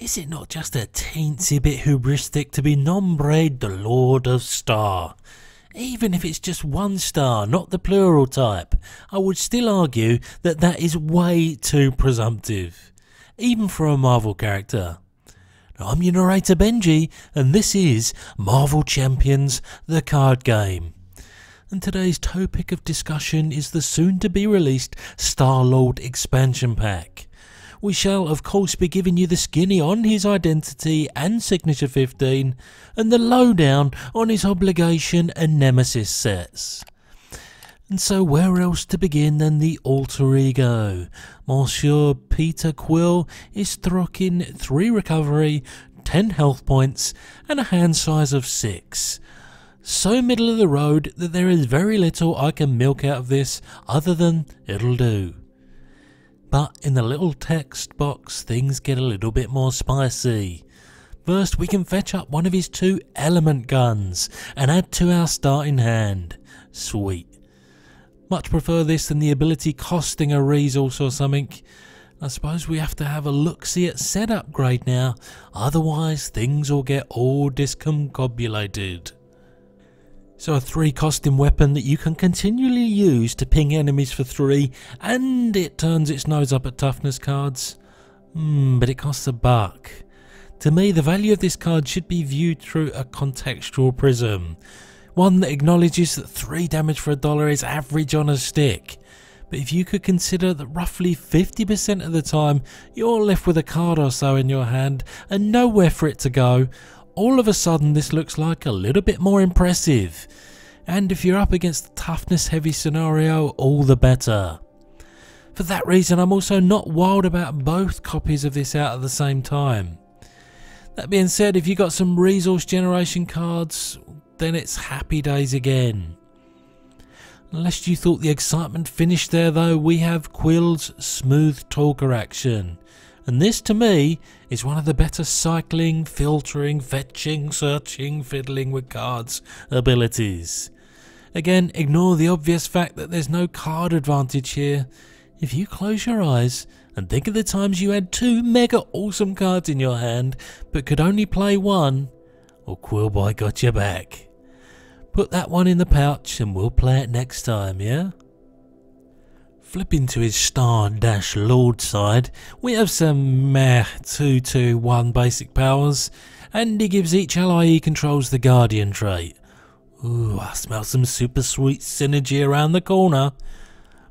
Is it not just a teensy bit hubristic to be nombré the Lord of Star? Even if it's just one star, not the plural type, I would still argue that that is way too presumptive, even for a Marvel character. I'm your narrator Benji, and this is Marvel Champions, the card game. And today's topic of discussion is the soon-to-be-released Star-Lord expansion pack. We shall of course be giving you the skinny on his identity and Signature 15, and the lowdown on his obligation and nemesis sets. And so where else to begin than the alter ego? Monsieur Peter Quill is throcking 3 recovery, 10 health points and a hand size of 6. So middle of the road that there is very little I can milk out of this other than it'll do. But in the little text box things get a little bit more spicy. First we can fetch up one of his 2 element guns and add to our starting hand. Sweet. Much prefer this than the ability costing a resource or something. I suppose we have to have a look-see at set upgrade now, otherwise things will get all discombobulated. So a 3 costing weapon that you can continually use to ping enemies for 3, and it turns its nose up at toughness cards. But it costs $1. To me, the value of this card should be viewed through a contextual prism. One that acknowledges that 3 damage for $1 is average on a stick. But if you could consider that roughly 50% of the time you're left with a card or so in your hand and nowhere for it to go, all of a sudden this looks like a little bit more impressive. And if you're up against a toughness heavy scenario, all the better. For that reason I'm also not wild about both copies of this out at the same time. That being said, if you got some resource generation cards, then it's happy days again. Unless you thought the excitement finished there though, we have Quill's Smooth Talker action. And this to me is one of the better cycling, filtering, fetching, searching, fiddling with cards abilities. Again, ignore the obvious fact that there's no card advantage here. If you close your eyes and think of the times you had 2 mega awesome cards in your hand but could only play 1, well, Quillboy got your back. Put that one in the pouch and we'll play it next time, yeah? Flipping to his Star-Lord side, we have some 2-2-1 basic powers, and he gives each ally he controls the Guardian trait. Ooh, I smell some super sweet synergy around the corner.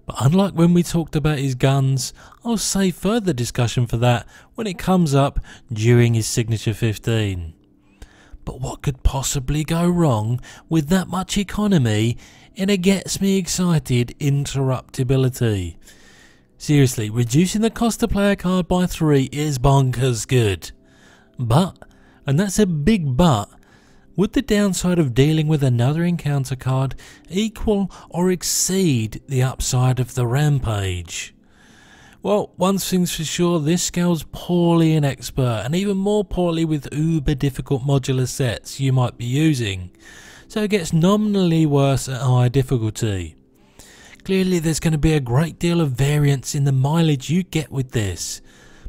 But unlike when we talked about his guns, I'll save further discussion for that when it comes up during his Signature 15. But what could possibly go wrong with that much economy in a gets me excited interruptibility? Seriously, reducing the cost to play a card by 3 is bonkers good. But, and that's a big but, would the downside of dealing with another encounter card equal or exceed the upside of the rampage? Well, one thing's for sure, this scales poorly in expert, and even more poorly with uber difficult modular sets you might be using, so it gets nominally worse at high difficulty. Clearly there's going to be a great deal of variance in the mileage you get with this,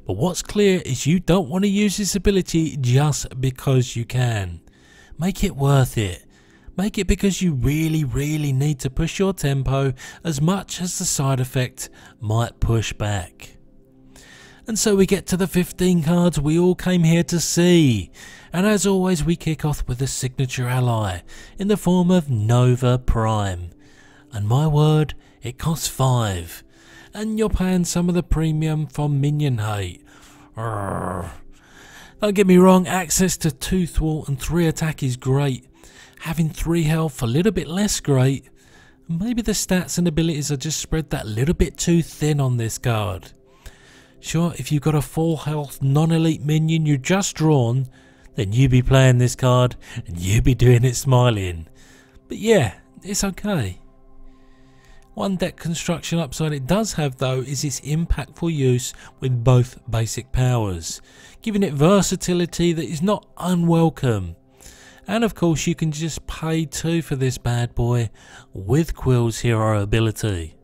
but what's clear is you don't want to use this ability just because you can. Make it worth it. Make it because you really need to push your tempo as much as the side effect might push back. And so we get to the 15 cards we all came here to see. And as always we kick off with a signature ally in the form of Nova Prime. And my word, it costs 5. And you're paying some of the premium for minion hate. Don't get me wrong, access to 2 thwart and 3 attack is great. Having 3 health a little bit less great. Maybe the stats and abilities are just spread that little bit too thin on this card. Sure, if you've got a full health non-elite minion you just drawn, then you be playing this card and you be doing it smiling. But yeah, it's okay. One deck construction upside it does have though is its impactful use with both basic powers, giving it versatility that is not unwelcome. And of course you can just pay 2 for this bad boy with Quill's hero ability.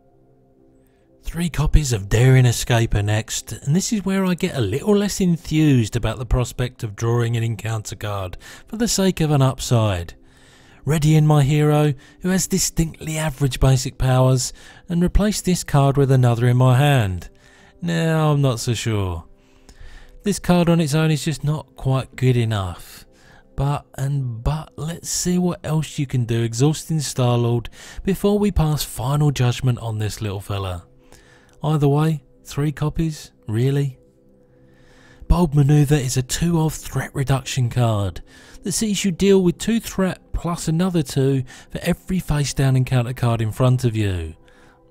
3 copies of Daring Escaper next, and this is where I get a little less enthused about the prospect of drawing an encounter card for the sake of an upside. Ready in my hero, who has distinctly average basic powers, and replace this card with another in my hand. Now I'm not so sure. This card on its own is just not quite good enough. But let's see what else you can do exhausting Star-Lord before we pass final judgment on this little fella. Either way, 3 copies, really? Bold Maneuver is a 2 of threat reduction card that sees you deal with 2 threat plus another 2 for every face down encounter card in front of you.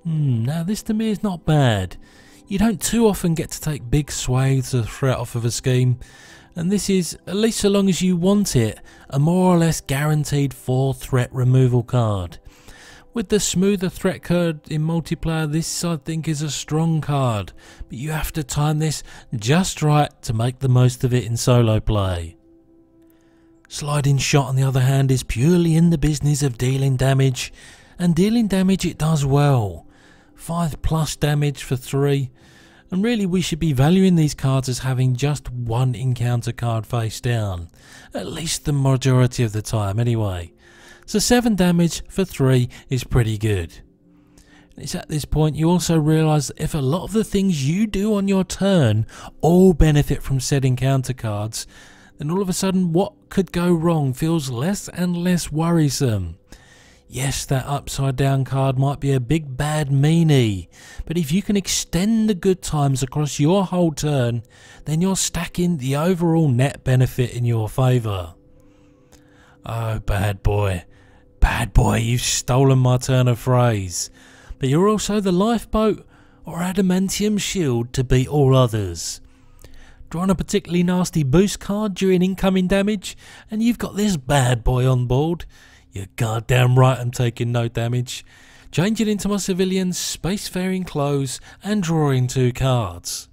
Now this to me is not bad. You don't too often get to take big swathes of threat off of a scheme, and this is, at least so long as you want it, a more or less guaranteed 4 threat removal card. With the smoother threat card in multiplayer, this I think is a strong card, but you have to time this just right to make the most of it in solo play. Sliding Shot on the other hand is purely in the business of dealing damage, and dealing damage it does well. 5+ damage for 3, and really we should be valuing these cards as having just 1 encounter card face down, at least the majority of the time anyway. So 7 damage for 3 is pretty good. It's at this point you also realise that if a lot of the things you do on your turn all benefit from said encounter cards, then all of a sudden what could go wrong feels less and less worrisome. Yes, that upside down card might be a big bad meanie, but if you can extend the good times across your whole turn, then you're stacking the overall net benefit in your favour. Oh, bad boy. Bad boy, you've stolen my turn of phrase. But you're also the lifeboat or adamantium shield to beat all others. Drawing a particularly nasty boost card during incoming damage, and you've got this bad boy on board. You're goddamn right I'm taking no damage. Changing into my civilian spacefaring clothes and drawing 2 cards.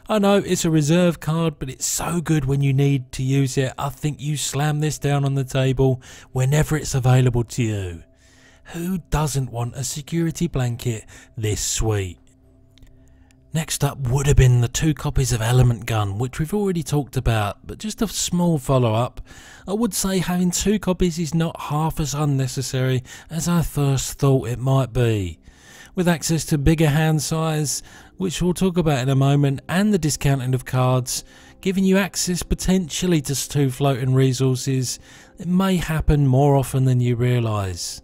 I know it's a reserve card, but it's so good when you need to use it. I think you slam this down on the table whenever it's available to you. Who doesn't want a security blanket this sweet? Next up would have been the 2 copies of Element Gun, which we've already talked about, but just a small follow up. I would say having 2 copies is not half as unnecessary as I first thought it might be. With access to bigger hand size, which we'll talk about in a moment, and the discounting of cards, giving you access potentially to 2 floating resources, it may happen more often than you realise.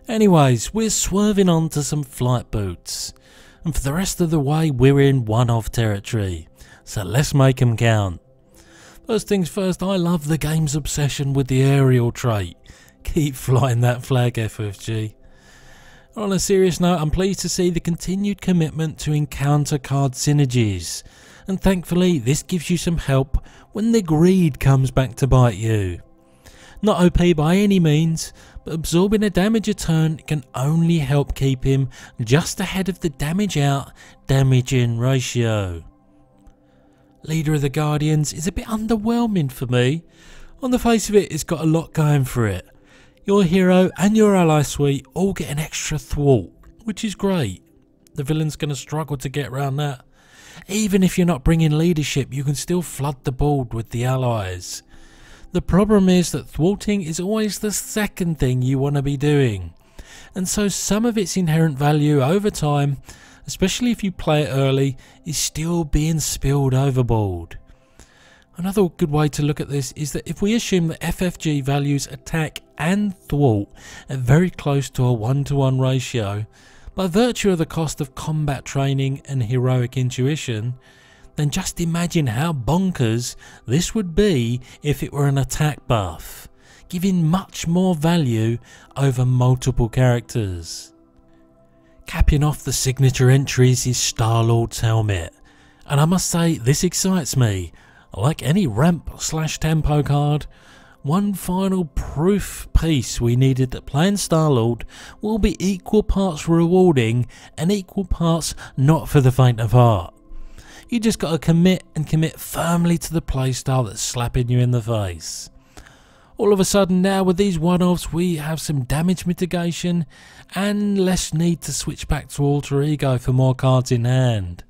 Anyways, we're swerving on to some flight boots, and for the rest of the way we're in 1 of territory, so let's make 'em count. First things first, I love the game's obsession with the aerial trait. Keep flying that flag, FFG. On a serious note, I'm pleased to see the continued commitment to encounter card synergies, and thankfully this gives you some help when the greed comes back to bite you. Not OP by any means, but absorbing a damage a turn can only help keep him just ahead of the damage out, damage in ratio. Leader of the Guardians is a bit underwhelming for me. On the face of it, it's got a lot going for it. Your hero and your ally suite all get an extra thwart, which is great. The villain's going to struggle to get around that. Even if you're not bringing leadership, you can still flood the board with the allies. The problem is that thwarting is always the second thing you want to be doing, and so some of its inherent value over time, especially if you play it early, is still being spilled overboard. Another good way to look at this is that if we assume that FFG values attack and thwart at very close to a 1-to-1 ratio, by virtue of the cost of combat training and heroic intuition, then just imagine how bonkers this would be if it were an attack buff, giving much more value over multiple characters. Capping off the signature entries is Star-Lord's helmet, and I must say this excites me. Like any ramp/tempo card, one final proof piece we needed that playing Star-Lord will be equal parts rewarding and equal parts not for the faint of heart. You just gotta commit, and commit firmly to the playstyle that's slapping you in the face. All of a sudden now with these one-offs we have some damage mitigation and less need to switch back to alter ego for more cards in hand.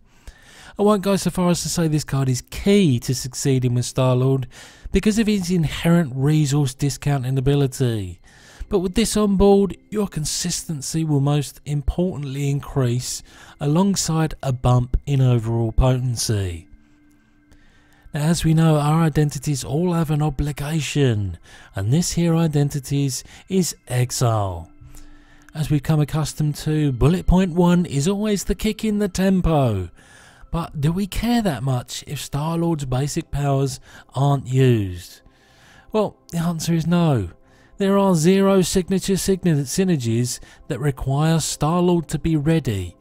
I won't go so far as to say this card is key to succeeding with Star-Lord because of his inherent resource discounting ability. But with this on board, your consistency will most importantly increase alongside a bump in overall potency. Now, as we know, our identities all have an obligation, and this here identities is exile. As we've come accustomed to, bullet point 1 is always the kick in the tempo. But do we care that much if Star-Lord's basic powers aren't used? Well, the answer is no. There are 0 signature synergies that require Star-Lord to be ready.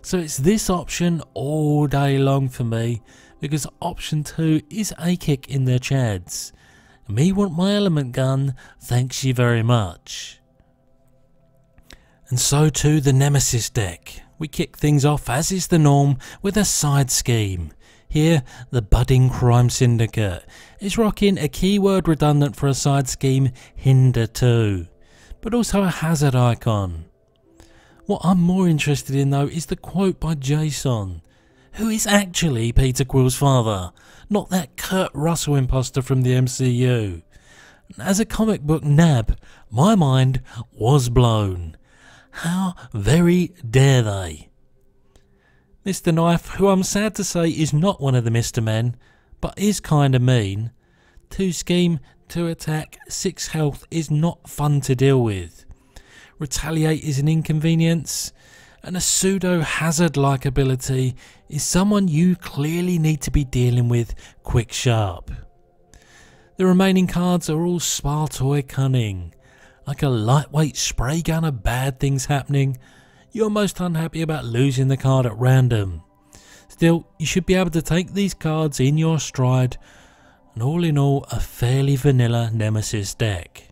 So it's this option all day long for me, because option 2 is a kick in the chads. Me want my element gun, thanks you very much. And so too the Nemesis deck. We kick things off, as is the norm, with a side scheme. Here, the budding crime syndicate is rocking a keyword redundant for a side scheme, Hinder 2, but also a hazard icon. What I'm more interested in though is the quote by Jason, who is actually Peter Quill's father, not that Kurt Russell imposter from the MCU. As a comic book nab, my mind was blown. How very dare they? Mr. Knife, who I'm sad to say is not one of the Mr. Men, but is kinda mean. 2 scheme, 2 attack, 6 health is not fun to deal with. Retaliate is an inconvenience, and a pseudo hazard-like ability is someone you clearly need to be dealing with quick sharp. The remaining cards are all Spartoy cunning. Like a lightweight spray gun of bad things happening, you're most unhappy about losing the card at random. Still, you should be able to take these cards in your stride, and all in all a fairly vanilla Nemesis deck.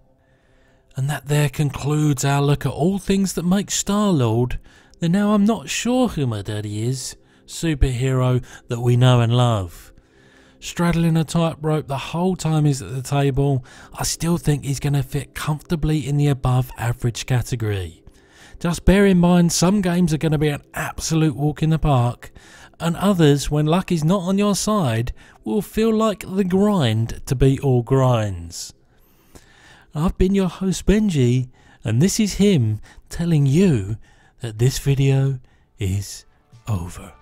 And that there concludes our look at all things that make Star-Lord the now I'm not sure who my daddy is superhero that we know and love. Straddling a tightrope the whole time he's at the table, I still think he's going to fit comfortably in the above average category. Just bear in mind some games are going to be an absolute walk in the park, and others, when luck is not on your side, will feel like the grind to beat all grinds. I've been your host Benji, and this is him telling you that this video is over.